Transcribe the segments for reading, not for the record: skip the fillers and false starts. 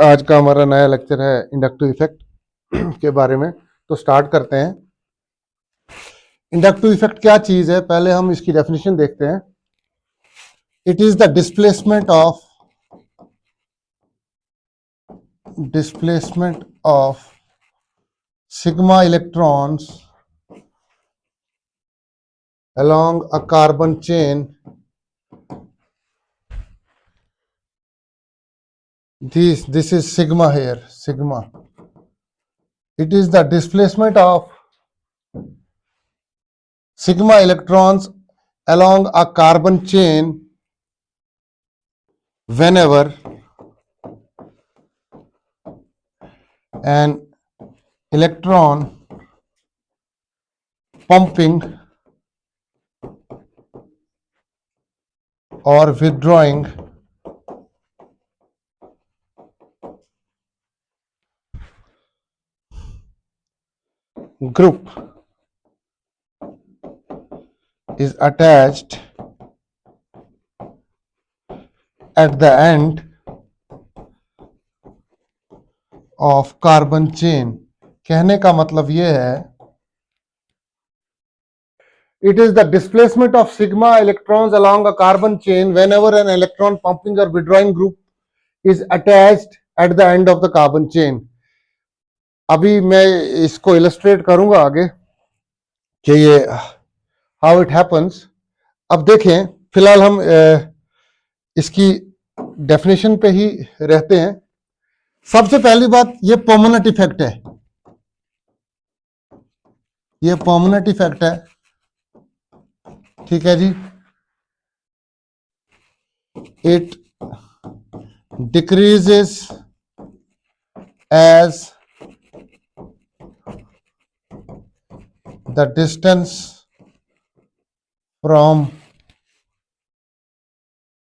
आज का हमारा नया लेक्चर है इंडक्टिव इफेक्ट के बारे में। तो स्टार्ट करते हैं। इंडक्टिव इफेक्ट क्या चीज है, पहले हम इसकी डेफिनेशन देखते हैं। It is the displacement of sigma electrons along a carbon chain. This is sigma here, sigma. It is the displacement of sigma electrons along a carbon chain whenever an electron pumping or withdrawing group is attached at the end of carbon chain. कहने का मतलब ये है, it is the displacement of sigma electrons along a carbon chain whenever an electron pumping or withdrawing group is attached at the end of the carbon chain. अभी मैं इसको illustrate करूंगा आगे कि ये हाउ इट हैपन्स। अब देखें, फिलहाल हम इसकी डेफिनेशन पे ही रहते हैं। सबसे पहली बात, ये परमानेंट इफेक्ट है, ये परमानेंट इफेक्ट है, ठीक है जी। It decreases as the distance from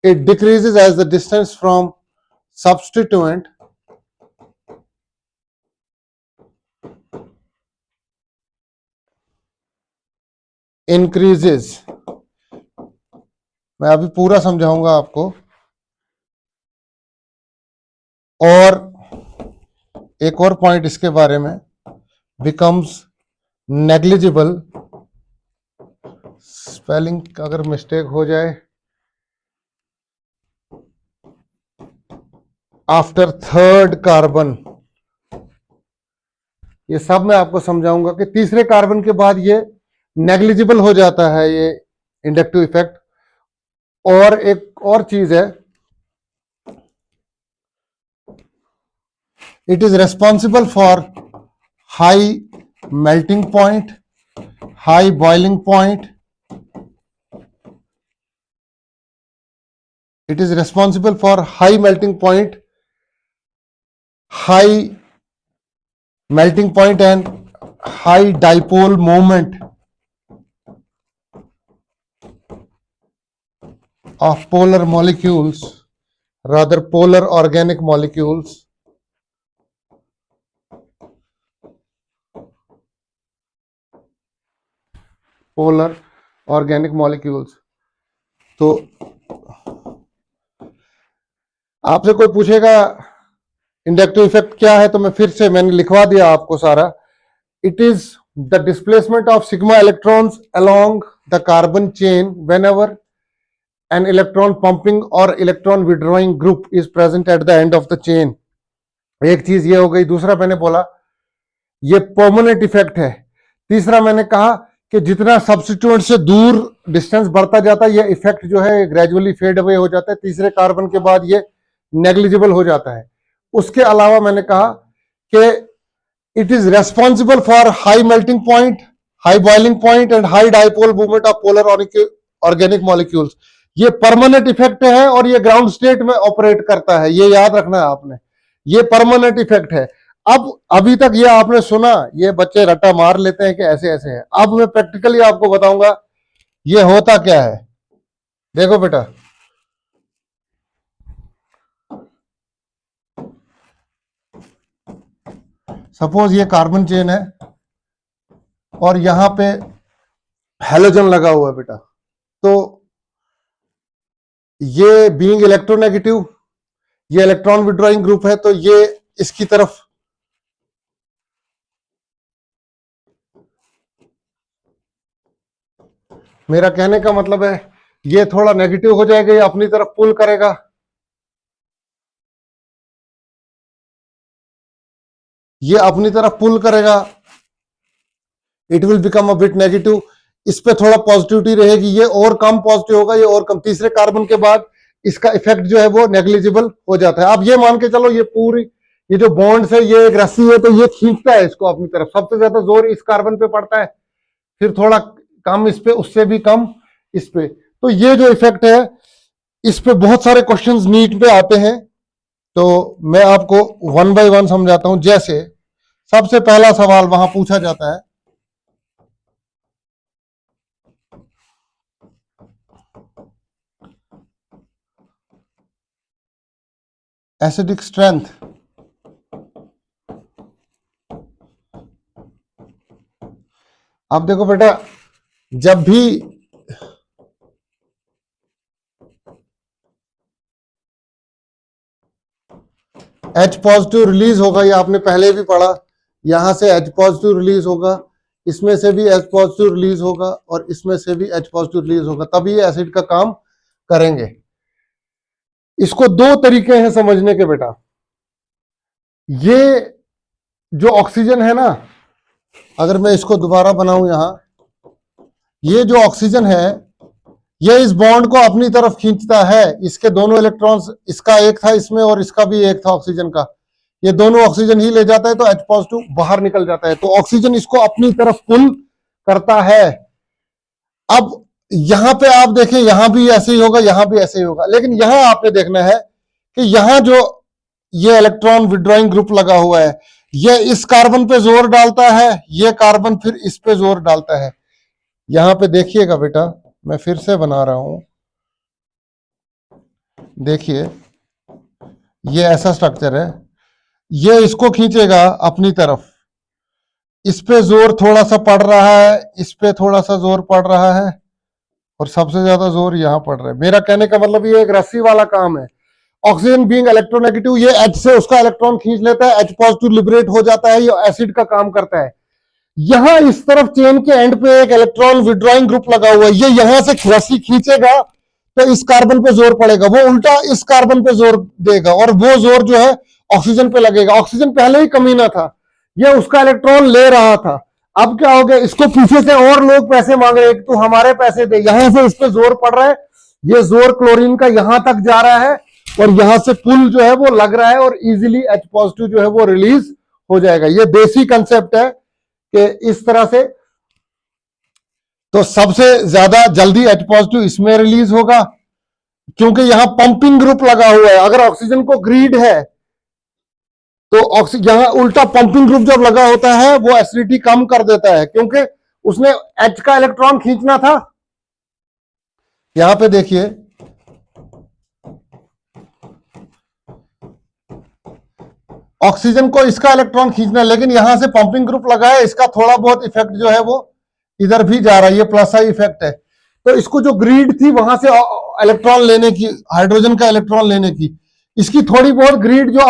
it decreases as the distance from substituent increases. मैं अभी पूरा समझाऊंगा आपको। और एक और पॉइंट इसके बारे में, becomes negligible, स्पेलिंग अगर मिस्टेक हो जाए, आफ्टर थर्ड कार्बन। ये सब मैं आपको समझाऊंगा कि तीसरे कार्बन के बाद ये नेग्लिजिबल हो जाता है, ये इंडक्टिव इफेक्ट। और एक और चीज है, it is responsible for high melting point, high boiling point. It is responsible for high melting point, and high dipole moment of polar molecules, rather polar organic molecules. Polar organic molecules. तो आपसे कोई पूछेगा inductive effect क्या है, तो मैं फिर से मैंने लिखवा दिया आपको सारा। It is the displacement of sigma electrons along the carbon chain whenever an electron pumping और electron withdrawing group is present at the end of the chain. एक चीज ये हो गई। दूसरा मैंने बोला ये परमानेंट इफेक्ट है। तीसरा मैंने कहा कि जितना सब्स्टिट्यूएंट से दूर डिस्टेंस बढ़ता जाता है, ये इफेक्ट जो है ग्रेजुअली फेड अवे हो जाता है। तीसरे कार्बन के बाद ये नेग्लिजिबल हो जाता है। उसके अलावा मैंने कहा कि it is responsible for high melting point, high boiling point and high dipole movement of polar organic molecules. ये परमानेंट इफेक्ट है और ये ग्राउंड स्टेट में ऑपरेट करता है, ये याद रखना है आपने। ये परमानेंट इफेक्ट है। अब अभी तक ये आपने सुना, ये बच्चे रट्टा मार लेते हैं कि ऐसे ऐसे है। अब मैं प्रैक्टिकली आपको बताऊंगा ये होता क्या है। देखो बेटा, सपोज ये कार्बन चेन है और यहां पे हैलोजन लगा हुआ है बेटा। तो ये बीइंग इलेक्ट्रोनेगेटिव, ये इलेक्ट्रॉन विड्रॉइंग ग्रुप है, तो ये इसकी तरफ मेरा कहने का मतलब है ये थोड़ा नेगेटिव हो जाएगा, ये अपनी तरफ पुल करेगा, ये अपनी तरफ पुल करेगा, it will become a bit negative. इस पे थोड़ा पॉजिटिविटी रहेगी, ये और कम पॉजिटिव होगा, ये और कम। तीसरे कार्बन के बाद इसका इफेक्ट जो है वो नेग्लिजिबल हो जाता है। अब ये मान के चलो ये पूरी ये जो बॉन्ड्स है ये एक रस्सी है, तो ये खींचता है इसको अपनी तरफ, सबसे ज्यादा जोर इस कार्बन पे पड़ता है, फिर थोड़ा कम इस पे, उससे भी कम इस पे। तो ये जो इफेक्ट है इस पे बहुत सारे क्वेश्चंस नीट पे आते हैं, तो मैं आपको वन बाय वन समझाता हूं। जैसे सबसे पहला सवाल वहां पूछा जाता है, एसिडिक स्ट्रेंथ। अब देखो बेटा, जब भी H पॉजिटिव रिलीज होगा, ये आपने पहले भी पढ़ा, यहां से H पॉजिटिव रिलीज होगा, इसमें से भी H पॉजिटिव रिलीज होगा, और इसमें से भी H पॉजिटिव रिलीज होगा, तभी ये एसिड का काम करेंगे। इसको दो तरीके हैं समझने के बेटा। ये जो ऑक्सीजन है ना, अगर मैं इसको दोबारा बनाऊं यहां, ये जो ऑक्सीजन है ये इस बॉन्ड को अपनी तरफ खींचता है, इसके दोनों इलेक्ट्रॉन्स, इसका एक था इसमें और इसका भी एक था ऑक्सीजन का, ये दोनों ऑक्सीजन ही ले जाता है, तो H पॉजिटिव बाहर निकल जाता है, तो ऑक्सीजन इसको अपनी तरफ पुल करता है। अब यहां पे आप देखें, यहां भी ऐसे ही होगा, यहां भी ऐसे ही होगा, लेकिन यहां आपने देखना है कि यहां जो ये इलेक्ट्रॉन विड्रॉइंग ग्रुप लगा हुआ है, ये इस कार्बन पे जोर डालता है, ये कार्बन फिर इस पे जोर डालता है। यहां पे देखिएगा बेटा, मैं फिर से बना रहा हूं, देखिए ये ऐसा स्ट्रक्चर है, ये इसको खींचेगा अपनी तरफ, इस पे जोर थोड़ा सा पड़ रहा है, इस पे थोड़ा सा जोर पड़ रहा है, और सबसे ज्यादा जोर यहां पड़ रहा है। मेरा कहने का मतलब ये एक रस्सी वाला काम है। ऑक्सीजन बीइंग इलेक्ट्रोनेगेटिव, ये H से उसका इलेक्ट्रॉन खींच लेता है, H पॉजिटिव लिबरेट हो जाता है, ये एसिड का काम करता है। यहां इस तरफ चेन के एंड पे एक इलेक्ट्रॉन विड्रॉइंग ग्रुप लगा हुआ है, ये यहां से रस्सी खींचेगा तो इस कार्बन पे जोर पड़ेगा, वो उल्टा इस कार्बन पे जोर देगा, और वो जोर जो है ऑक्सीजन पे लगेगा। ऑक्सीजन पहले ही कमीना था, ये उसका इलेक्ट्रॉन ले रहा था, अब क्या हो गया, इसको पीछे से और लोग पैसे मांग रहे हैं, तो हमारे पैसे दे, यहां से इस पे जोर पड़ रहा है, ये जोर क्लोरीन का यहां तक जा रहा है, और यहां से पुल जो है वो लग रहा है, और इजीली H पॉजिटिव जो है वो रिलीज हो जाएगा। ये देसी कंसेप्ट है कि इस तरह से, तो सबसे ज्यादा जल्दी H पॉजिटिव इसमें रिलीज होगा, क्योंकि यहां पंपिंग ग्रुप लगा हुआ है। अगर ऑक्सीजन को ग्रीड है तो यहां उल्टा पंपिंग ग्रुप जब लगा होता है वो एसिडिटी कम कर देता है, क्योंकि उसने H का इलेक्ट्रॉन खींचना था। यहां पे देखिए, ऑक्सीजन को इसका इलेक्ट्रॉन खींचना है, लेकिन यहां से पंपिंग ग्रुप लगा है, इसका थोड़ा बहुत इफेक्ट जो है वो इधर भी जा रहा है, ये प्लस आई इफेक्ट है। तो इसको जो ग्रीड थी वहां से इलेक्ट्रॉन लेने की, हाइड्रोजन का इलेक्ट्रॉन लेने की, इसकी थोड़ी बहुत ग्रीड जो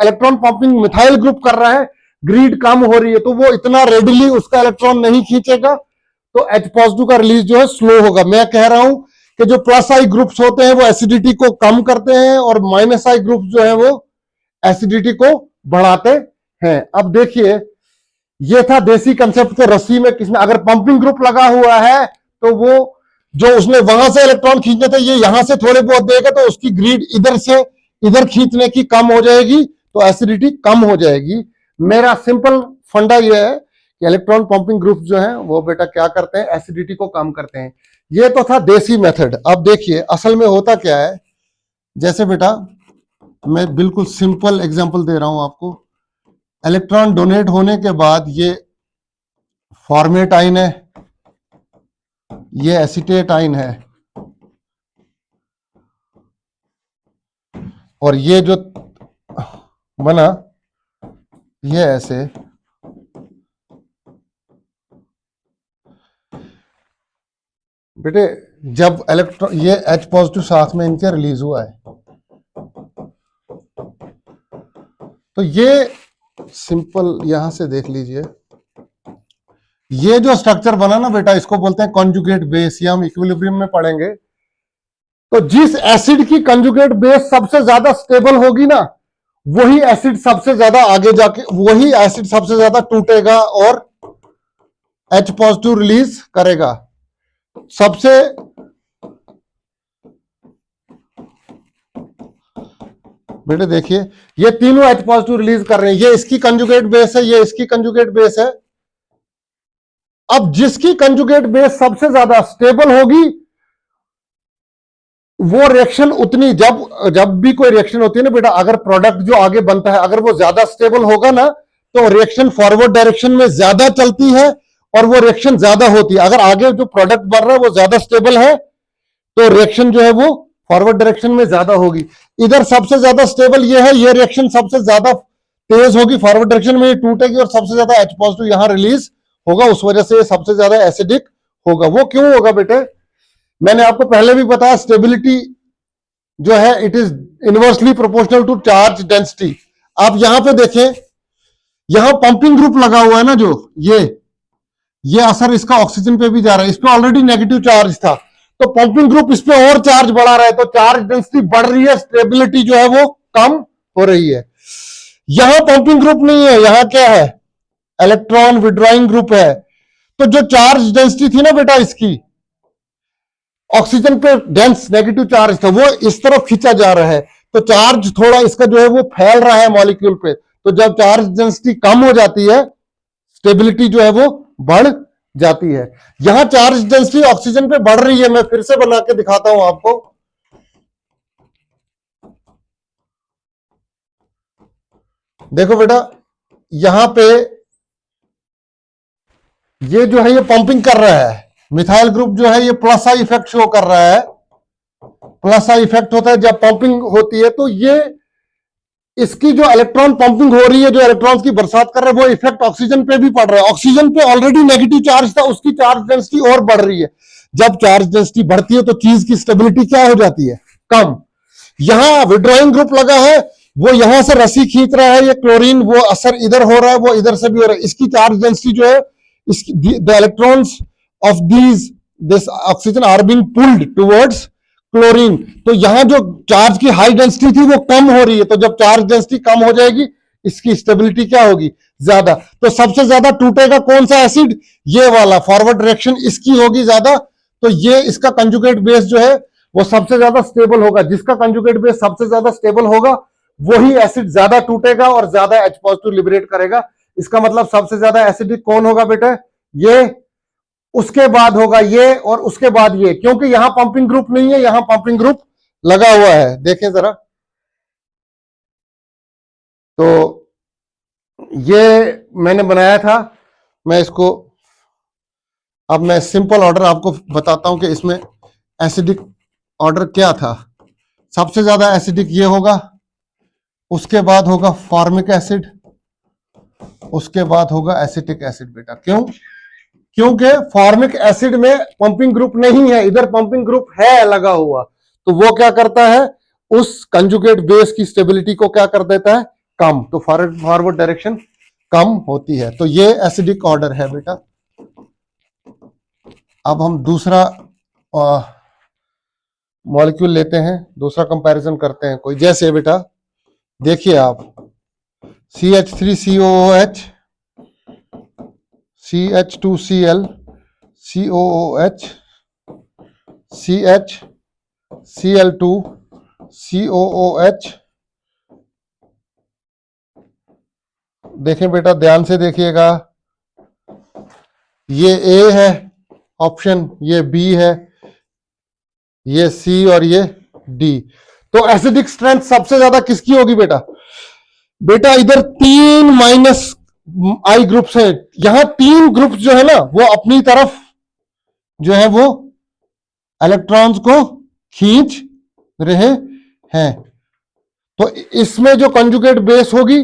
इलेक्ट्रॉन पंपिंग मिथाइल ग्रुप कर रहा है, ग्रीड कम हो रही है, तो वो इतना रेडिली उसका इलेक्ट्रॉन नहीं खींचेगा, तो H पॉजिटिव का रिलीज जो है स्लो होगा। मैं कह रहा हूं कि जो प्लस आई ग्रुप्स होते हैं वो एसिडिटी को कम करते हैं, और माइनस आई ग्रुप जो है वो एसिडिटी को बढ़ाते हैं। अब देखिए, ये था देसी कंसेप्ट के रस्सी में किसने, अगर पंपिंग ग्रुप लगा हुआ है तो वो जो उसने वहां से इलेक्ट्रॉन खींचने थे, ये यहां से थोड़े बहुत देगा, तो उसकी ग्रीड इधर से इधर खींचने की कम हो जाएगी, तो एसिडिटी कम हो जाएगी। मेरा सिंपल फंडा यह है कि इलेक्ट्रॉन पंपिंग ग्रुप जो है वो बेटा क्या करते हैं, एसिडिटी को कम करते हैं। ये तो था देसी मेथड। अब देखिए असल में होता क्या है, जैसे बेटा मैं बिल्कुल सिंपल एग्जांपल दे रहा हूं आपको, इलेक्ट्रॉन डोनेट होने के बाद ये फॉर्मेट आइन है, ये एसीटेट आइन है, और ये जो बना ये ऐसे, बेटे जब इलेक्ट्रॉन ये H पॉजिटिव साथ में इनके रिलीज हुआ है, तो ये सिंपल यहां से देख लीजिए, ये जो स्ट्रक्चर बना ना बेटा, इसको बोलते हैं कॉन्जुगेट बेस, ये हम इक्विलिब्रियम में पढ़ेंगे। तो जिस एसिड की कॉन्जुगेट बेस सबसे ज्यादा स्टेबल होगी ना, वही एसिड सबसे ज्यादा आगे जाके, वही एसिड सबसे ज्यादा टूटेगा और H पॉजिटिव रिलीज करेगा। सबसे बेटे देखिए, ये तीनों H पॉजिटिव रिलीज कर रहे हैं, ये इसकी कंजुगेट बेस है, ये इसकी कंजुगेट बेस है। अब जिसकी कंजुगेट बेस सबसे ज्यादा स्टेबल होगी, वो रिएक्शन उतनी, जब भी कोई रिएक्शन होती है ना बेटा, अगर प्रोडक्ट जो आगे बनता है अगर वो ज्यादा स्टेबल होगा ना, तो रिएक्शन फॉरवर्ड डायरेक्शन में ज्यादा चलती है और वो रिएक्शन ज्यादा होती है। अगर आगे जो प्रोडक्ट बन रहा है वो ज्यादा स्टेबल है, तो रिएक्शन जो है वो फॉरवर्ड डायरेक्शन में ज्यादा होगी। इधर सबसे ज्यादा स्टेबल ये है, ये रिएक्शन सबसे ज्यादा तेज होगी, फॉरवर्ड डायरेक्शन में ये टूटेगी और सबसे ज्यादा H पॉजिटिव यहां रिलीज होगा, उस वजह से ये सबसे ज्यादा एसिडिक होगा। वो क्यों होगा बेटे, मैंने आपको पहले भी बताया, स्टेबिलिटी जो है it is inversely proportional to charge density. आप यहां पे देखें, यहां पंपिंग ग्रुप लगा हुआ है ना, जो ये असर इसका ऑक्सीजन पे भी जा रहा है, इस पे ऑलरेडी नेगेटिव चार्ज था, तो पंपिंग ग्रुप इस पे और चार्ज बढ़ा रहा है, तो चार्ज डेंसिटी बढ़ रही है, स्टेबिलिटी जो है वो कम हो रही है। यहां पंपिंग ग्रुप नहीं है, यहां क्या है, इलेक्ट्रॉन विड्रॉइंग ग्रुप है। तो जो चार्ज डेंसिटी थी ना बेटा इसकी, ऑक्सीजन पे डेंस नेगेटिव चार्ज था, वो इस तरफ खींचा जा रहा है, तो चार्ज थोड़ा इसका जो है वो फैल रहा है मॉलिक्यूल पे। तो जब चार्ज डेंसिटी कम हो जाती है, स्टेबिलिटी जो है वो बढ़ जाती है। यहां चार्ज डेंसिटी ऑक्सीजन पे बढ़ रही है, मैं फिर से बना के दिखाता हूं आपको। देखो बेटा, यहां पे ये जो है ये पंपिंग कर रहा है, मिथाइल ग्रुप जो है ये प्लस आई इफेक्ट शो कर रहा है। प्लस आई इफेक्ट होता है जब पंपिंग होती है, तो ये इसकी जो इलेक्ट्रॉन पंपिंग हो रही है, जो इलेक्ट्रॉन्स की बरसात कर रहा है, वो इफेक्ट ऑक्सीजन पे भी पड़ रहा है। ऑक्सीजन पे ऑलरेडी नेगेटिव चार्ज था, उसकी चार्ज डेंसिटी और बढ़ रही है। जब चार्ज डेंसिटी बढ़ती है तो चीज की स्टेबिलिटी क्या हो जाती है, कम। यहां विड्रॉइंग ग्रुप लगा है, वो यहां से रस्सी खींच रहा है, ये क्लोरीन, वो असर इधर हो रहा है, वो इधर से भी हो रहा है। इसकी चार्ज डेंसिटी जो है, इसकी the electrons of this oxygen are being pulled towards chlorine. तो यहां जो चार्ज की हाई डेंसिटी थी वो कम हो रही है, तो जब चार्ज डेंसिटी कम हो जाएगी, इसकी स्टेबिलिटी क्या होगी, ज्यादा। तो सबसे ज्यादा टूटेगा कौन सा एसिड, ये वाला, फॉरवर्ड डायरेक्शन इसकी होगी ज्यादा, तो ये इसका कंजुगेट बेस जो है वो सबसे ज्यादा स्टेबल होगा। जिसका कंजुगेट बेस सबसे ज्यादा स्टेबल होगा, वही एसिड ज्यादा टूटेगा और ज्यादा H पॉजिटिव लिबरेट करेगा। इसका मतलब सबसे ज्यादा एसिडिक कौन होगा बेटे, ये, उसके बाद होगा ये, और उसके बाद ये, क्योंकि यहां पंपिंग ग्रुप नहीं है, यहां पंपिंग ग्रुप लगा हुआ है। देखें जरा, तो ये मैंने बनाया था, मैं इसको, अब मैं सिंपल ऑर्डर आपको बताता हूं कि इसमें एसिडिक ऑर्डर क्या था। सबसे ज्यादा एसिडिक ये होगा, उसके बाद होगा फॉर्मिक एसिड, उसके बाद होगा एसिटिक एसिड। बेटा क्यों, क्योंकि फॉर्मिक एसिड में पंपिंग ग्रुप नहीं है, इधर पंपिंग ग्रुप है लगा हुआ, तो वो क्या करता है, उस कंजुगेट बेस की स्टेबिलिटी को क्या कर देता है, कम, तो फॉरवर्ड डायरेक्शन कम होती है। तो ये एसिडिक ऑर्डर है बेटा। अब हम दूसरा मॉलिक्यूल लेते हैं, दूसरा कंपैरिजन करते हैं कोई। जैसे बेटा देखिए आप, CH3COOH, CH2Cl, COOH, CH, Cl2, COOH। देखें बेटा, ध्यान से देखिएगा, ये A है ऑप्शन, ये B है, ये C और ये D। तो एसिडिक स्ट्रेंथ सबसे ज्यादा किसकी होगी बेटा, बेटा इधर 3 माइनस आई ग्रुप्स है, यहां 3 ग्रुप्स जो है ना वो अपनी तरफ जो है वो इलेक्ट्रॉन्स को खींच रहे हैं। तो इसमें जो कंजुगेट बेस होगी,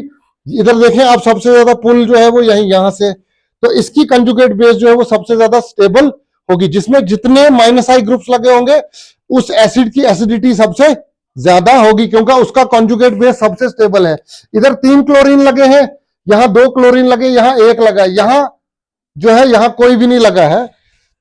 इधर देखें आप, सबसे ज्यादा पुल जो है वो यहां से, तो इसकी कंजुगेट बेस जो है वो सबसे ज्यादा स्टेबल होगी। जिसमें जितने माइनस आई ग्रुप्स लगे होंगे, उस एसिड की एसिडिटी सबसे ज्यादा होगी क्योंकि उसका कॉन्जुगेट बेस सबसे स्टेबल है। इधर 3 क्लोरीन लगे हैं, यहां 2 क्लोरीन लगे, यहां 1 लगा, यहां जो है यहां कोई भी नहीं लगा है।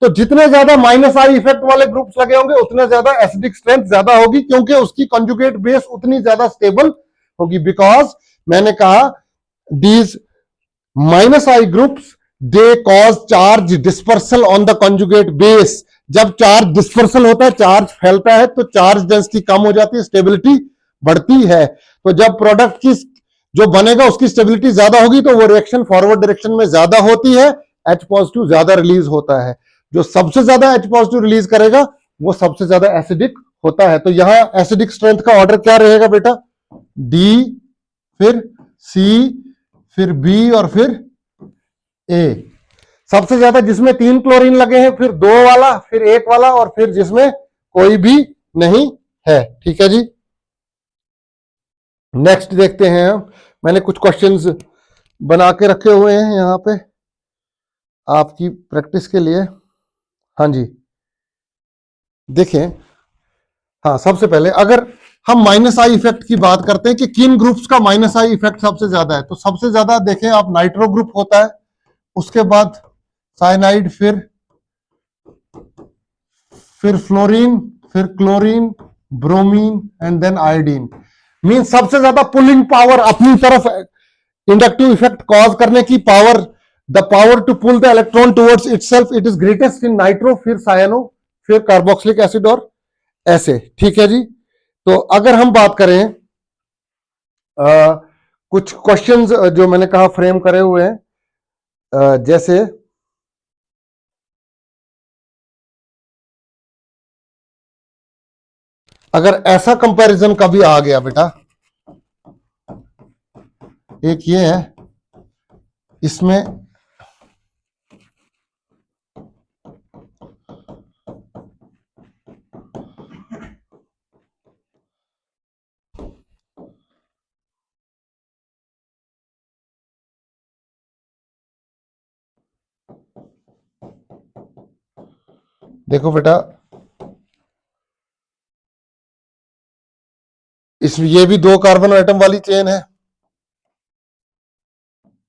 तो जितने ज्यादा माइनस आई इफेक्ट वाले ग्रुप्स लगे होंगे उतने ज्यादा एसिडिक स्ट्रेंथ ज्यादा होगी, क्योंकि उसकी कॉन्जुगेट बेस उतनी ज्यादा स्टेबल होगी। बिकॉज मैंने कहा these minus I groups they cause charge dispersal on the conjugate base. जब चार्ज डिस्पर्सल होता है, चार्ज फैलता है, तो चार्ज डेंसिटी कम हो जाती है, स्टेबिलिटी बढ़ती है। तो जब प्रोडक्ट की जो बनेगा उसकी स्टेबिलिटी ज्यादा होगी तो वो रिएक्शन फॉरवर्ड डायरेक्शन में ज्यादा होती है, H पॉजिटिव ज्यादा रिलीज होता है। जो सबसे ज्यादा H पॉजिटिव रिलीज करेगा वो सबसे ज्यादा एसिडिक होता है। तो यहां एसिडिक स्ट्रेंथ का ऑर्डर क्या रहेगा बेटा? D, फिर C, फिर B और फिर A। सबसे ज्यादा जिसमें 3 क्लोरीन लगे हैं, फिर 2 वाला, फिर 1 वाला, और फिर जिसमें कोई भी नहीं है। ठीक है जी। नेक्स्ट देखते हैं हम। मैंने कुछ क्वेश्चंस बना के रखे हुए हैं यहां पे आपकी प्रैक्टिस के लिए। हाँ जी, देखें। हाँ, सबसे पहले अगर हम माइनस आई इफेक्ट की बात करते हैं कि किन ग्रुप्स का माइनस आई इफेक्ट सबसे ज्यादा है, तो सबसे ज्यादा देखें आप नाइट्रो ग्रुप होता है, उसके बाद साइनाइड, फिर फ्लोरीन, फिर chlorine, bromine and then iodine. Mean सबसे ज्यादा पुलिंग पावर अपनी तरफ, इंडक्टिव इफेक्ट कॉज करने की power, the power to pull the electron towards itself, it is greatest in nitro, फिर सायनो, फिर कार्बोक्सिलिक एसिड और ऐसे। ठीक है जी। तो अगर हम बात करें कुछ क्वेश्चंस जो मैंने कहा फ्रेम करे हुए हैं, जैसे अगर ऐसा कंपैरिजन कभी आ गया बेटा, एक ये है, इसमें देखो बेटा, ये भी 2 कार्बन एटम वाली चेन है,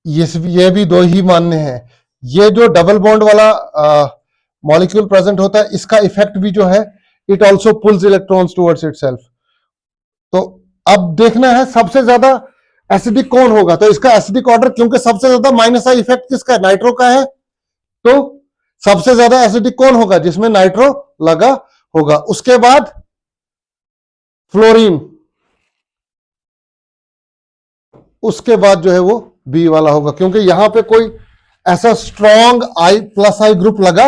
ये भी 2 ही मान्य है। ये जो डबल बॉन्ड वाला मॉलिक्यूल प्रेजेंट होता है, इसका इफेक्ट भी जो है, it also pulls electrons towards itself. तो अब देखना है सबसे ज्यादा एसिडिक कौन होगा। तो इसका एसिडिक ऑर्डर, क्योंकि सबसे ज्यादा माइनस आई इफेक्ट किसका है? नाइट्रो का है। तो सबसे ज्यादा एसिडिक कौन होगा? जिसमें नाइट्रो लगा होगा। उसके बाद फ्लोरीन, उसके बाद जो है वो बी वाला होगा, क्योंकि यहां पे कोई ऐसा strong I plus I group लगा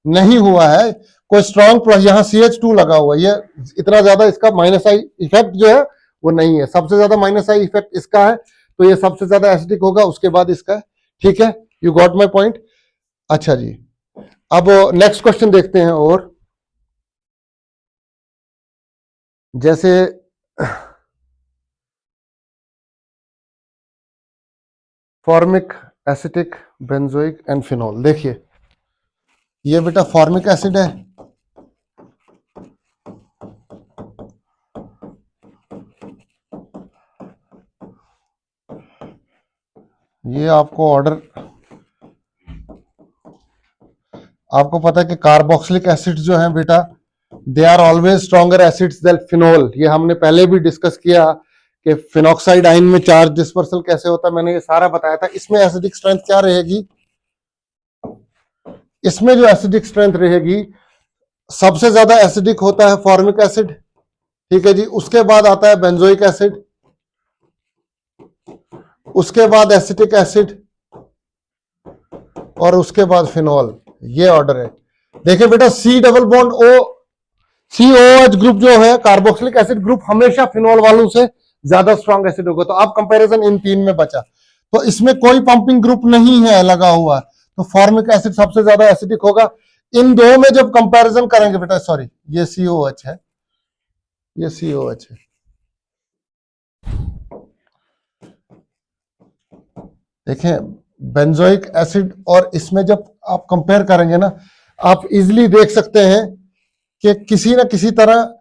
नहीं हुआ है। कोई स्ट्रॉन्ग प्लस, यहां CH2 लगा हुआ है, ये इतना ज्यादा इसका माइनस आई इफेक्ट जो है वो नहीं है। सबसे ज्यादा माइनस आई इफेक्ट इसका है, तो ये सबसे ज्यादा एसिडिक होगा, उसके बाद इसका है। ठीक है, यू गॉट माई पॉइंट। अच्छा जी, अब नेक्स्ट क्वेश्चन देखते हैं। और जैसे formic, acetic, benzoic and phenol. देखिए, ये बेटा फॉर्मिक एसिड है, ये आपको ऑर्डर, आपको पता है कि कार्बोक्सिलिक एसिड जो है बेटा, they are always stronger acids than phenol. ये हमने पहले भी डिस्कस किया कि फिनॉक्साइड आयन में चार्ज डिस्पर्सल कैसे होता है, मैंने ये सारा बताया था। इसमें एसिडिक स्ट्रेंथ क्या रहेगी? इसमें जो एसिडिक स्ट्रेंथ रहेगी, सबसे ज्यादा एसिडिक होता है फॉर्मिक एसिड। ठीक है जी। उसके बाद आता है बेंजोइक एसिड, उसके बाद एसिटिक एसिड, और उसके बाद फिनॉल। ये ऑर्डर है। देखिए बेटा, C double bond O, COH group जो है, कार्बोक्सिलिक एसिड ग्रुप, हमेशा फिनॉल वालों से ज्यादा स्ट्रॉन्ग एसिड होगा। तो अब कंपैरिजन इन 3 में बचा, तो इसमें कोई पंपिंग ग्रुप नहीं है लगा हुआ, तो फॉर्मिक एसिड सबसे ज्यादा एसिडिक होगा। इन दो में जब कंपैरिजन करेंगे बेटा, सॉरी ये COH है, ये COH है। देखें, बेंजोइक एसिड और इसमें जब आप कंपेयर करेंगे ना, आप इजीली देख सकते हैं कि किसी ना किसी तरह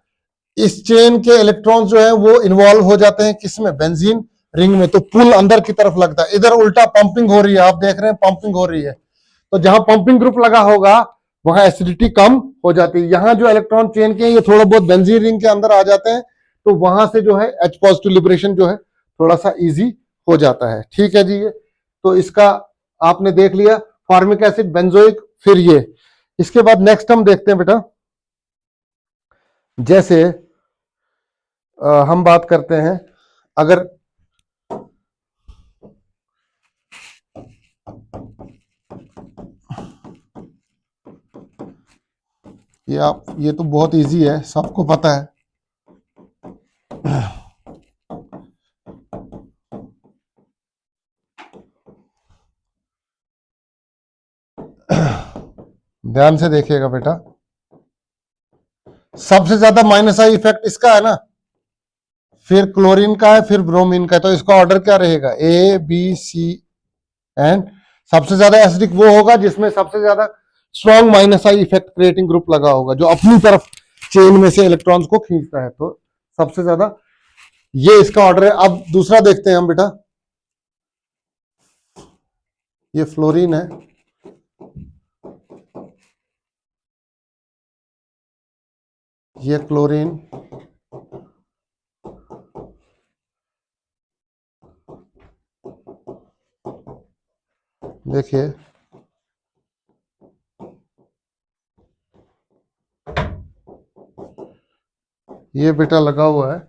इस चेन के इलेक्ट्रॉन्स जो है वो इन्वॉल्व हो जाते हैं किसमें, बेंजीन रिंग में, तो पुल अंदर की तरफ लगता है। इधर उल्टा पंपिंग हो रही है, आप देख रहे हैं पंपिंग हो रही है, तो जहां पंपिंग ग्रुप लगा होगा वहां एसिडिटी कम हो जाती है। यहां जो इलेक्ट्रॉन चेन के हैं ये थोड़ा बहुत बेंजीन रिंग के अंदर आ जाते हैं, तो वहां से जो है H पॉजिटिव लिबरेशन जो है थोड़ा सा इजी हो जाता है। ठीक है जी, ये तो इसका आपने देख लिया, फॉर्मिक एसिड, बेंजोइक, फिर ये। इसके बाद नेक्स्ट हम देखते हैं बेटा, जैसे हम बात करते हैं, अगर ये तो बहुत इजी है, सबको पता है। ध्यान से देखिएगा बेटा, सबसे ज्यादा माइनस आई इफेक्ट इसका है ना, फिर क्लोरीन का है, फिर ब्रोमीन का है, तो इसका ऑर्डर क्या रहेगा, ए बी सी एंड सबसे ज्यादा एसिडिक वो होगा जिसमें सबसे ज्यादा strong minus I effect creating group लगा होगा, जो अपनी तरफ चेन में से इलेक्ट्रॉन्स को खींचता है, तो सबसे ज्यादा ये इसका ऑर्डर है। अब दूसरा देखते हैं हम बेटा, ये फ्लोरीन है, ये क्लोरीन, देखिए ये बेटा लगा हुआ है।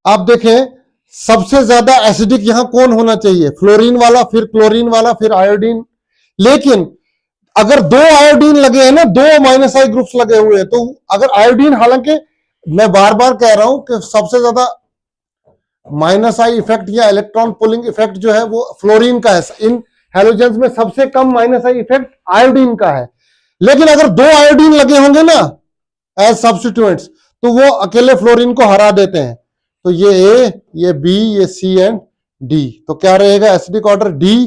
आप देखें सबसे ज्यादा एसिडिक यहां कौन होना चाहिए, फ्लोरीन वाला, फिर क्लोरीन वाला, फिर आयोडीन। लेकिन अगर दो आयोडीन लगे हैं ना, दो माइनस आई ग्रुप्स लगे हुए हैं, तो अगर आयोडीन, हालांकि मैं बार बार कह रहा हूं कि सबसे ज्यादा माइनस आई इफेक्ट या इलेक्ट्रॉन पुलिंग इफेक्ट जो है वो फ्लोरीन का है, इन हेलोजेंस में सबसे कम माइनस आई इफेक्ट आयोडीन का है। लेकिन अगर दो आयोडीन लगे होंगे ना एज सब्स्टिट्यूएंट्स, तो वो अकेले फ्लोरीन को हरा देते हैं। तो ये ए, ये बी, ये सी एंड डी, तो क्या रहेगा एसिडिक ऑर्डर डी,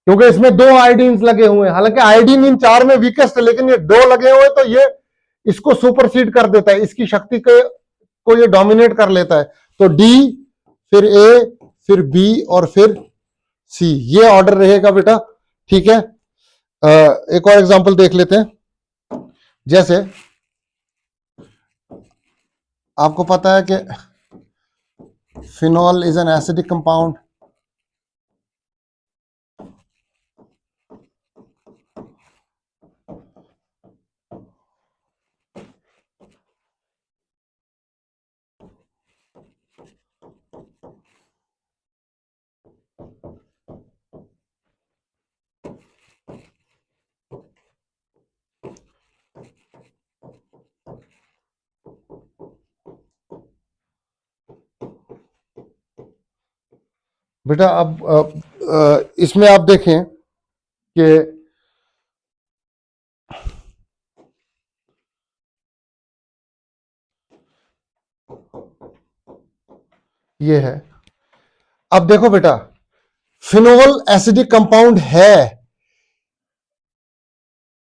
क्योंकि इसमें दो आयोडीन लगे हुए हैं। हालांकि आयोडीन इन चार में वीकेस्ट है, लेकिन ये दो लगे हुए, तो ये इसको सुपरसीड कर देता है, इसकी शक्ति को ये डोमिनेट कर लेता है। तो डी, फिर ए, फिर बी और फिर सी, ये ऑर्डर रहेगा बेटा। ठीक है, एक और एग्जांपल देख लेते हैं। जैसे आपको पता है कि phenol is an acidic compound, बेटा। अब इसमें आप देखें कि ये है, अब देखो बेटा, फिनोल एसिडिक कंपाउंड है।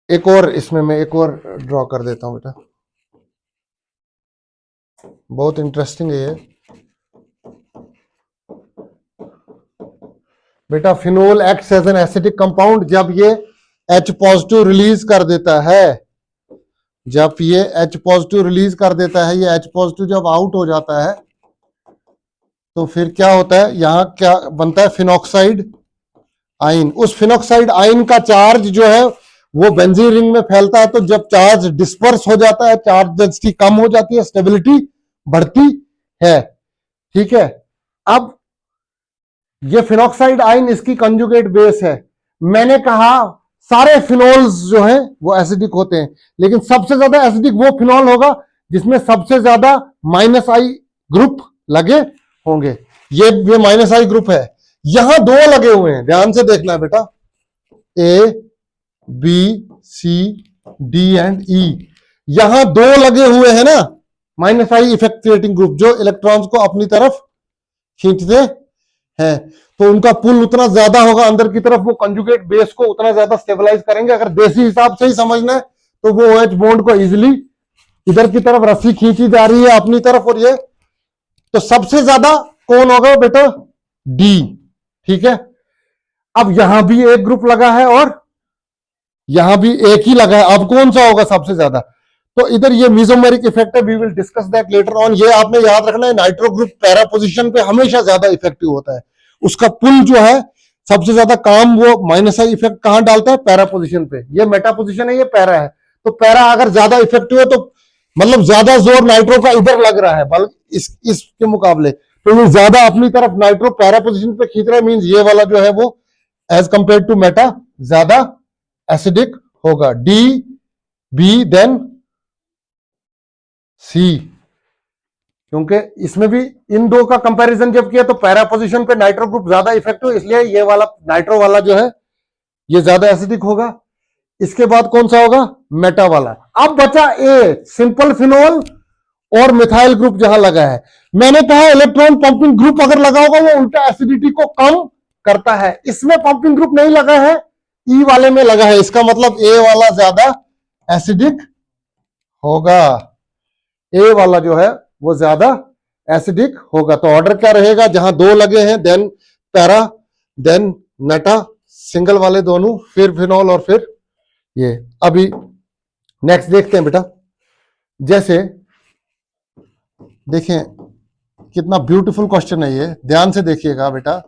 एक और इसमें मैं एक और ड्रॉ कर देता हूं बेटा, बहुत इंटरेस्टिंग है ये बेटा। Phenol acts as an acidic compound जब ये H पॉजिटिव रिलीज कर देता है, जब ये H पॉजिटिव रिलीज कर देता है, ये H पॉजिटिव जब आउट हो जाता है, तो फिर क्या होता है, यहां क्या बनता है, फिनॉक्साइड आयन। उस फिनॉक्साइड आयन का चार्ज जो है वो बेंजीन रिंग में फैलता है, तो जब चार्ज डिस्पर्स हो जाता है, चार्ज डेंसिटी कम हो जाती है, स्टेबिलिटी बढ़ती है। ठीक है, अब ये फिनॉक्साइड आयन इसकी कंजुगेट बेस है। मैंने कहा सारे फिनोल्स जो हैं वो एसिडिक होते हैं, लेकिन सबसे ज्यादा एसिडिक वो फिनॉल होगा जिसमें सबसे ज्यादा माइनस आई ग्रुप लगे होंगे। ये माइनस आई ग्रुप है, यहां दो लगे हुए हैं, ध्यान से देखना है बेटा, A B C D and E, यहां दो लगे हुए हैं ना minus I effect creating group, जो इलेक्ट्रॉन्स को अपनी तरफ खींचते हैं। तो उनका पुल उतना ज्यादा होगा अंदर की तरफ, वो कंजुगेट बेस को उतना ज्यादा स्टेबलाइज करेंगे। अगर देसी हिसाब से ही समझना है तो वो OH बॉन्ड को इजिली इधर की तरफ रस्सी खींची जा रही है अपनी तरफ, और ये तो सबसे ज्यादा कौन होगा बेटा? डी। ठीक है, अब यहां भी एक ग्रुप लगा है और यहां भी एक ही लगा है, अब कौन सा होगा सबसे ज्यादा? तो इधर ये मीजोमेरिक इफेक्ट है, we will discuss that later on. ये आपने याद रखना है, नाइट्रो ग्रुप पैरा पोजीशन पे हमेशा ज्यादा इफेक्टिव होता है, उसका पुल जो है सबसे ज्यादा काम वो माइनस आई इफेक्ट कहां डालता है? पैरा पोजीशन पे। ये मेटा पोजीशन है, ये पैरा है, तो पैरा अगर ज्यादा इफेक्टिव है तो मतलब ज्यादा जोर नाइट्रो का इधर लग रहा है, बल्कि इसके मुकाबले तो ये ज्यादा अपनी तरफ नाइट्रो पैरा पोजीशन पे खींच रहा है, मींस ये वाला जो है वो एज कंपेयर टू मेटा ज्यादा एसिडिक होगा। डी, बी, देन सी, क्योंकि इसमें भी इन दो का कंपैरिजन जब किया तो पैरा पोजीशन पे नाइट्रो ग्रुप ज्यादा इफेक्टिव, इसलिए ये वाला नाइट्रो वाला जो है ये ज्यादा एसिडिक होगा। इसके बाद कौन सा होगा? मेटा वाला। अब बचा ए, सिंपल फिनोल और मिथाइल ग्रुप जहां लगा है। मैंने कहा इलेक्ट्रॉन पंपिंग ग्रुप अगर लगा होगा वो उल्टा एसिडिटी को कम करता है, इसमें पंपिंग ग्रुप नहीं लगा है, ई वाले में लगा है, इसका मतलब ए वाला ज्यादा एसिडिक होगा, ए वाला जो है वो ज्यादा एसिडिक होगा। तो ऑर्डर क्या रहेगा? जहां दो लगे हैं then para, then meta, single वाले दोनों, फिर फिनॉल और फिर ये। अभी नेक्स्ट देखते हैं बेटा, जैसे देखें कितना ब्यूटीफुल क्वेश्चन है ये, ध्यान से देखिएगा बेटा।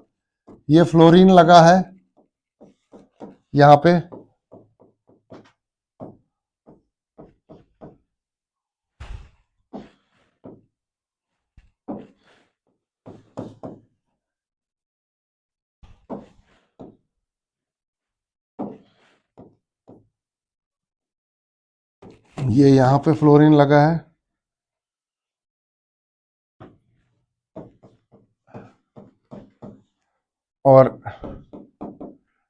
ये फ्लोरीन लगा है यहां पे, ये यहां पे फ्लोरीन लगा है, और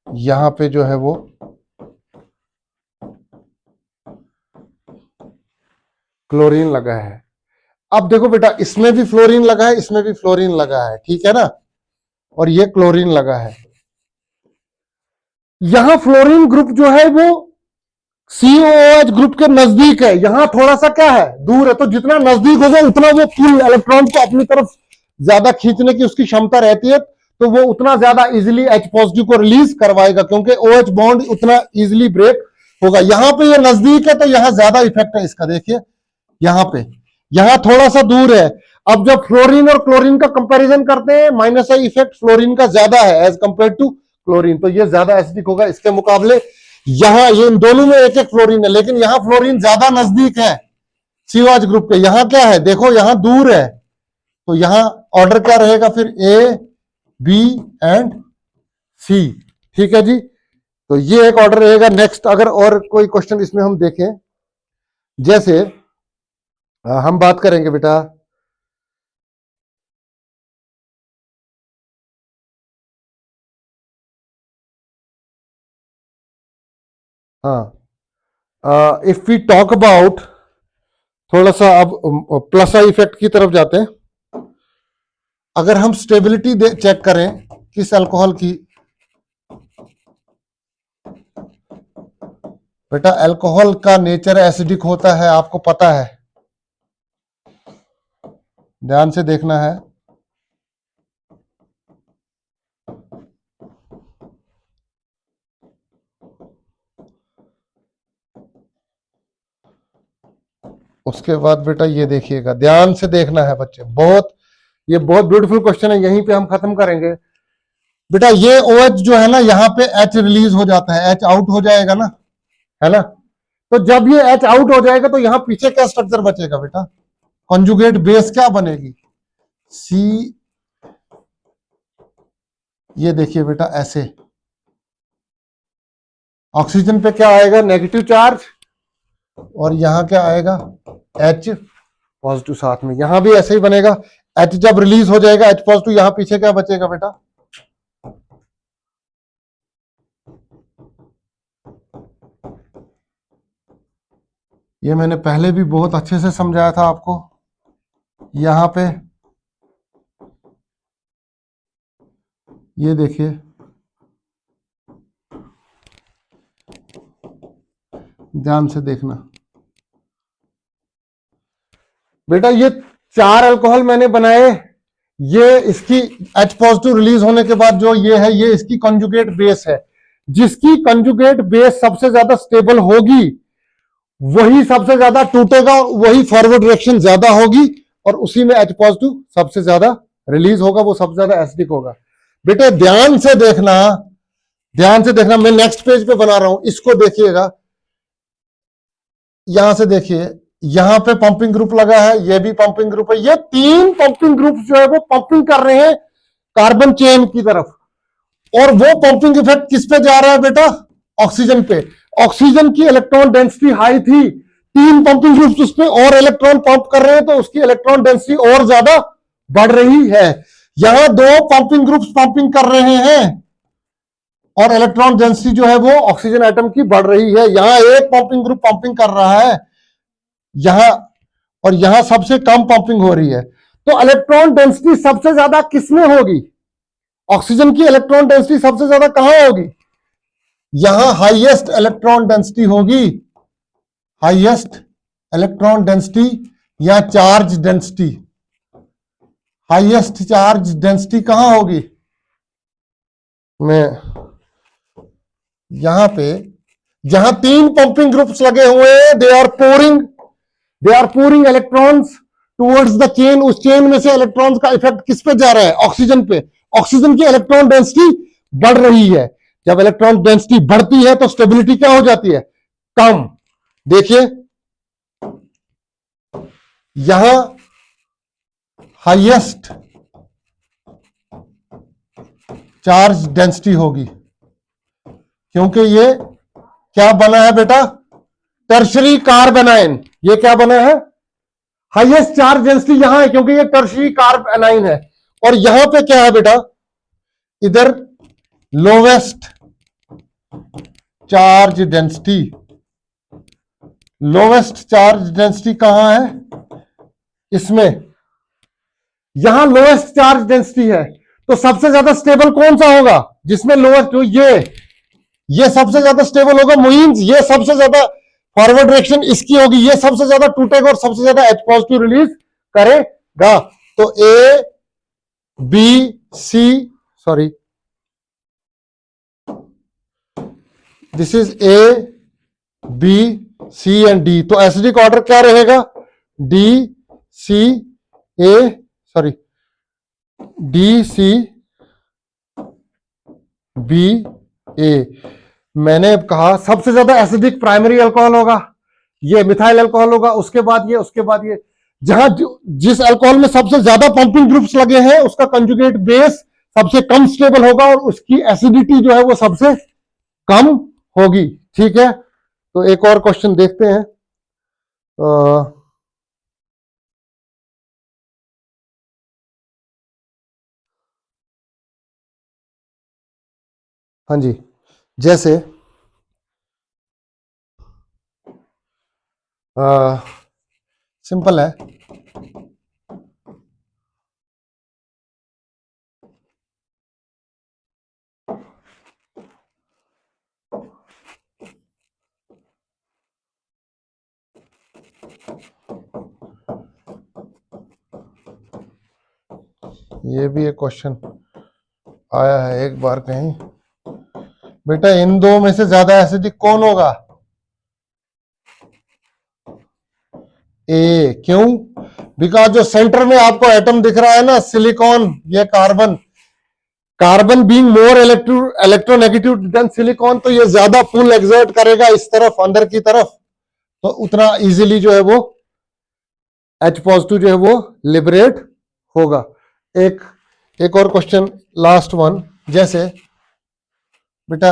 यहां पे जो है वो क्लोरीन लगा है। अब देखो बेटा, इसमें भी फ्लोरीन लगा है, इसमें भी फ्लोरीन लगा है, ठीक है ना, और ये क्लोरीन लगा है। यहां फ्लोरीन ग्रुप जो है वो COOH ग्रुप के नजदीक है, यहां थोड़ा सा क्या है? दूर है। तो जितना नजदीक होगा उतना वो पुल इलेक्ट्रॉन को अपनी तरफ ज्यादा खींचने की उसकी क्षमता रहती है, तो वो उतना ज्यादा इजीली H पॉजिटिव को रिलीज करवाएगा, क्योंकि OH बॉन्ड उतना इजीली ब्रेक होगा। यहां पे ये नजदीक है तो यहां ज्यादा इफेक्ट है इसका, देखिए यहां पे, यहां थोड़ा सा दूर है। अब जब फ्लोरीन और क्लोरीन का कंपैरिजन करते हैं, माइनस आई इफेक्ट फ्लोरीन का ज्यादा है एज कंपेयर टू क्लोरीन, तो ये ज्यादा एसिडिक होगा इसके मुकाबले। यहां ये इन दोनों में एक एक फ्लोरीन है, लेकिन यहां फ्लोरीन ज्यादा नजदीक है COH ग्रुप के, यहां क्या है? देखो यहां दूर है, तो यहां ऑर्डर क्या रहेगा फिर? ए, बी एंड सी। ठीक है जी, तो ये एक ऑर्डर रहेगा। नेक्स्ट अगर और कोई क्वेश्चन इसमें हम देखें, जैसे हम बात करेंगे बेटा, हाँ, इफ वी टॉक अबाउट, थोड़ा सा अब प्लस आई इफेक्ट की तरफ जाते हैं। अगर हम स्टेबिलिटी चेक करें किस अल्कोहल की, बेटा अल्कोहल का नेचर एसिडिक होता है, आपको पता है, ध्यान से देखना है। उसके बाद बेटा ये देखिएगा, ध्यान से देखना है बच्चे, बहुत ये बहुत ब्यूटीफुल क्वेश्चन है, यहीं पे हम खत्म करेंगे बेटा। ये OH जो है ना, यहाँ पे H रिलीज हो जाता है, H आउट हो जाएगा ना, है ना, तो जब ये H आउट हो जाएगा तो यहां पीछे क्या स्ट्रक्चर बचेगा बेटा? कॉन्जुगेट बेस क्या बनेगी? C, ये देखिए बेटा ऐसे, ऑक्सीजन पे क्या आएगा? नेगेटिव चार्ज, और यहां क्या आएगा? H पॉजिटिव साथ में, यहां भी ऐसे ही बनेगा। H जब रिलीज हो जाएगा H पॉजिटिव, यहां पीछे क्या बचेगा बेटा? ये मैंने पहले भी बहुत अच्छे से समझाया था आपको। यहां पे ये देखिए, ध्यान से देखना, बेटा ये 4 अल्कोहल मैंने बनाए, ये इसकी H पॉजिटिव रिलीज होने के बाद जो ये है, ये इसकी कंजुगेट बेस है। जिसकी कंजुगेट बेस सबसे ज्यादा स्टेबल होगी वही सबसे ज्यादा टूटेगा, वही फॉरवर्ड डायरेक्शन ज्यादा होगी, और उसी में H पॉजिटिव सबसे ज्यादा रिलीज होगा, वो सबसे ज्यादा एसिडिक होगा। बेटे ध्यान से देखना, ध्यान से देखना, मैं नेक्स्ट पेज पे बना रहा हूं, इसको देखिएगा। यहां से देखिए, यहां पे पंपिंग ग्रुप लगा है, ये भी पंपिंग ग्रुप है, ये 3 पंपिंग ग्रुप जो है वो पंपिंग कर रहे हैं कार्बन चेन की तरफ। और वो पंपिंग इफेक्ट किस पे जा रहा है बेटा? ऑक्सीजन पे। ऑक्सीजन की इलेक्ट्रॉन डेंसिटी हाई थी, 3 पंपिंग ग्रुप्स उस पे और इलेक्ट्रॉन पंप कर रहे हैं, तो उसकी इलेक्ट्रॉन डेंसिटी और ज्यादा बढ़ रही है। यहां 2 पंपिंग ग्रुप्स पंपिंग कर रहे हैं और इलेक्ट्रॉन डेंसिटी जो है वो ऑक्सीजन एटम की बढ़ रही है। यहां एक पंपिंग ग्रुप पंपिंग कर रहा है यहां, और यहां सबसे कम पंपिंग हो रही है। तो इलेक्ट्रॉन डेंसिटी सबसे ज्यादा किसमें होगी? ऑक्सीजन की इलेक्ट्रॉन डेंसिटी सबसे ज्यादा कहां होगी? यहां हाईएस्ट इलेक्ट्रॉन डेंसिटी होगी, हाईएस्ट इलेक्ट्रॉन डेंसिटी या charge density. Highest charge density कहां होगी? मैं यहां पे, जहां 3 पंपिंग ग्रुप्स लगे हुए हैं, they are pouring electrons towards the chain. उस चेन में से इलेक्ट्रॉन्स का इफेक्ट किस पे जा रहा है? ऑक्सीजन पे। ऑक्सीजन की इलेक्ट्रॉन डेंसिटी बढ़ रही है। जब इलेक्ट्रॉन डेंसिटी बढ़ती है तो स्टेबिलिटी क्या हो जाती है? कम। देखिए यहां हाईएस्ट चार्ज डेंसिटी होगी, क्योंकि ये क्या बना है बेटा? टर्शरी कार्बेनाइन। ये क्या बना है? हाईएस्ट चार्ज डेंसिटी यहां है क्योंकि ये टर्शरी कार्बेनाइन है। और यहां पे क्या है बेटा? इधर lowest charge density. Lowest charge density कहां है? इसमें। यहां लोवेस्ट चार्ज डेंसिटी है, तो सबसे ज्यादा स्टेबल कौन सा होगा? जिसमें लोवेस्ट, तो ये सबसे ज्यादा स्टेबल होगा, मींस ये सबसे ज्यादा फॉरवर्ड डायरेक्शन इसकी होगी, ये सबसे ज्यादा टूटेगा और सबसे ज्यादा H पॉजिटिव रिलीज करेगा। तो A B C, sorry this is A B C and D. तो एसिडिक ऑर्डर क्या रहेगा? D C A, sorry D C B A. मैंने कहा सबसे ज्यादा एसिडिक प्राइमरी अल्कोहल होगा, ये मिथाइल अल्कोहल होगा, उसके बाद ये, उसके बाद ये। जहां जिस अल्कोहल में सबसे ज्यादा पंपिंग ग्रुप्स लगे हैं उसका कंजुगेट बेस सबसे कम स्टेबल होगा और उसकी एसिडिटी जो है वो सबसे कम होगी। ठीक है, तो एक और क्वेश्चन देखते हैं। हाँ जी, जैसे सिंपल है, ये भी एक क्वेश्चन आया है एक बार कहीं। बेटा इन दो में से ज्यादा एसिडिक कौन होगा? ए। क्यों? बिकॉज जो सेंटर में आपको एटम दिख रहा है ना, सिलिकॉन, ये carbon, carbon being more electronegative than silicon, तो ये ज्यादा पुल एक्सर्ट करेगा इस तरफ, अंदर की तरफ, तो उतना इजीली जो है वो H पॉजिटिव जो है वो लिबरेट होगा। एक और क्वेश्चन, लास्ट वन। जैसे बेटा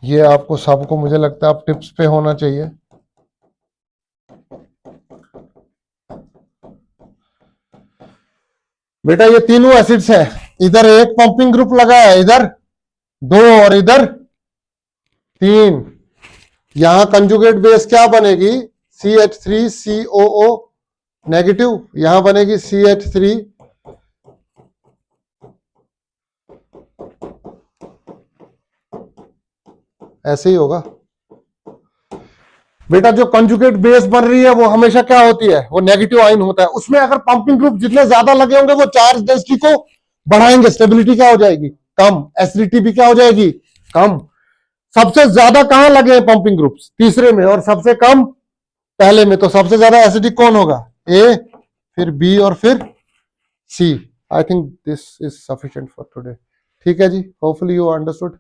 ये आपको सबको मुझे लगता है आप टिप्स पे होना चाहिए। बेटा ये तीनों एसिड्स हैं, इधर एक पंपिंग ग्रुप लगा है, इधर 2 और इधर 3। यहां कंजुगेट बेस क्या बनेगी? CH3COO नेगेटिव, यहां बनेगी CH3, ऐसे ही होगा बेटा। जो कंजुगेट बेस बन रही है वो हमेशा क्या होती है, वो नेगेटिव आयन होता है। उसमें अगर पंपिंग ग्रुप जितने ज्यादा लगे होंगे वो चार्ज डेंसिटी को बढ़ाएंगे, स्टेबिलिटी क्या हो जाएगी, कम, एसिडिटी भी क्या हो जाएगी, कम। सबसे ज्यादा कहां लगे हैं पंपिंग ग्रुप्स, तीसरे में, और सबसे कम पहले में। तो सबसे ज्यादा एसिडिक कौन होगा, ए, फिर बी और फिर C. I think this is sufficient for today. ठीक है जी, होपफुली यू अंडरस्टूड।